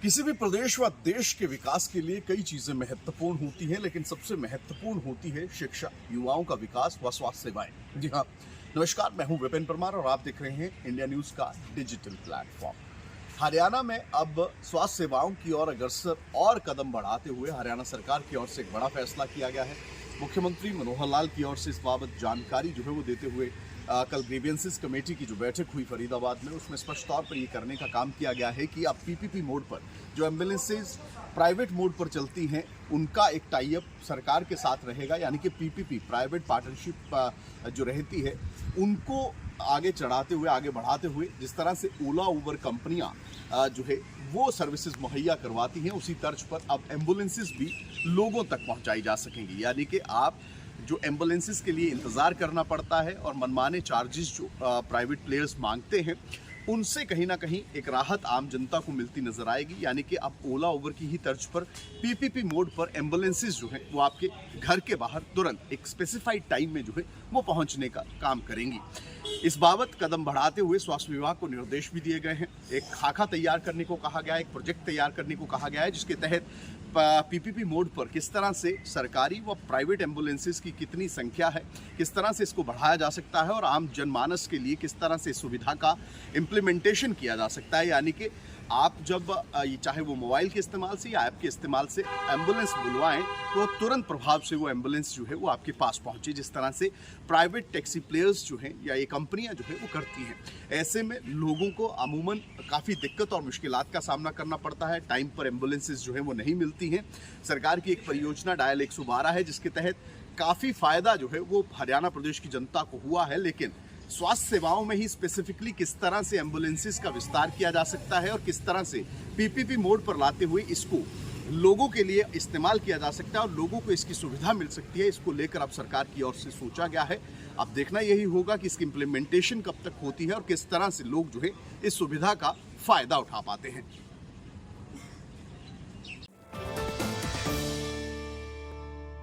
किसी भी प्रदेश व देश के विकास के लिए कई चीजें महत्वपूर्ण होती हैं, लेकिन सबसे महत्वपूर्ण होती है शिक्षा, युवाओं का विकास व स्वास्थ्य सेवाएं। जी हाँ, नमस्कार, मैं हूं विपिन परमार और आप देख रहे हैं इंडिया न्यूज का डिजिटल प्लेटफॉर्म। हरियाणा में अब स्वास्थ्य सेवाओं की ओर अग्रसर और कदम बढ़ाते हुए हरियाणा सरकार की ओर से एक बड़ा फैसला किया गया है। मुख्यमंत्री मनोहर लाल की ओर से इस बाबत जानकारी जो है वो देते हुए कल ग्रीवियंसेस कमेटी की जो बैठक हुई फरीदाबाद में, उसमें स्पष्ट तौर पर ये करने का काम किया गया है कि अब पीपीपी मोड पर जो एम्बुलेंसेज प्राइवेट मोड पर चलती हैं उनका एक टाई अप सरकार के साथ रहेगा, यानी कि पीपीपी प्राइवेट पार्टनरशिप जो रहती है उनको आगे चढ़ाते हुए, आगे बढ़ाते हुए, जिस तरह से ओला उबर कंपनियां जो है वो सर्विसेज मुहैया करवाती हैं, उसी तर्ज पर अब एम्बुलेंसेज भी लोगों तक पहुंचाई जा सकेंगी। यानी कि आप जो एम्बुलेंसेज के लिए इंतज़ार करना पड़ता है और मनमाने चार्जेस जो प्राइवेट प्लेयर्स मांगते हैं, उनसे कहीं ना कहीं एक राहत आम जनता को मिलती नजर आएगी। यानी कि अब ओला उबर की ही तर्ज पर पीपीपी मोड पर एम्बुलेंसेज जो हैं वो आपके घर के बाहर तुरंत एक स्पेसिफाइड टाइम में जो है वो पहुंचने का काम करेंगी। इस बाबत कदम बढ़ाते हुए स्वास्थ्य विभाग को निर्देश भी दिए गए हैं। एक खाका तैयार करने को कहा गया है, एक प्रोजेक्ट तैयार करने को कहा गया है, जिसके तहत पीपीपी मोड पर किस तरह से सरकारी व प्राइवेट एम्बुलेंसेज की कितनी संख्या है, किस तरह से इसको बढ़ाया जा सकता है और आम जनमानस के लिए किस तरह से सुविधा का इम्प्लीमेंटेशन किया जा सकता है। यानी कि आप जब चाहे वो मोबाइल के इस्तेमाल से या ऐप के इस्तेमाल से एम्बुलेंस बुलवाएं तो तुरंत प्रभाव से वो एम्बुलेंस जो है वो आपके पास पहुंचे, जिस तरह से प्राइवेट टैक्सी प्लेयर्स जो हैं या ये कंपनियां जो है वो करती हैं। ऐसे में लोगों को अमूमन काफ़ी दिक्कत और मुश्किलात का सामना करना पड़ता है, टाइम पर एम्बुलेंसेज जो है वो नहीं मिलती हैं। सरकार की एक परियोजना डायल 112 है, जिसके तहत काफ़ी फ़ायदा जो है वो हरियाणा प्रदेश की जनता को हुआ है, लेकिन स्वास्थ्य सेवाओं में ही स्पेसिफिकली किस तरह से एम्बुलेंसेज का विस्तार किया जा सकता है और किस तरह से पीपीपी मोड पर लाते हुए इसको लोगों के लिए इस्तेमाल किया जा सकता है और लोगों को इसकी सुविधा मिल सकती है, इसको लेकर अब सरकार की ओर से सोचा गया है। अब देखना यही होगा कि इसकी इम्प्लीमेंटेशन कब तक होती है और किस तरह से लोग जो है इस सुविधा का फायदा उठा पाते हैं।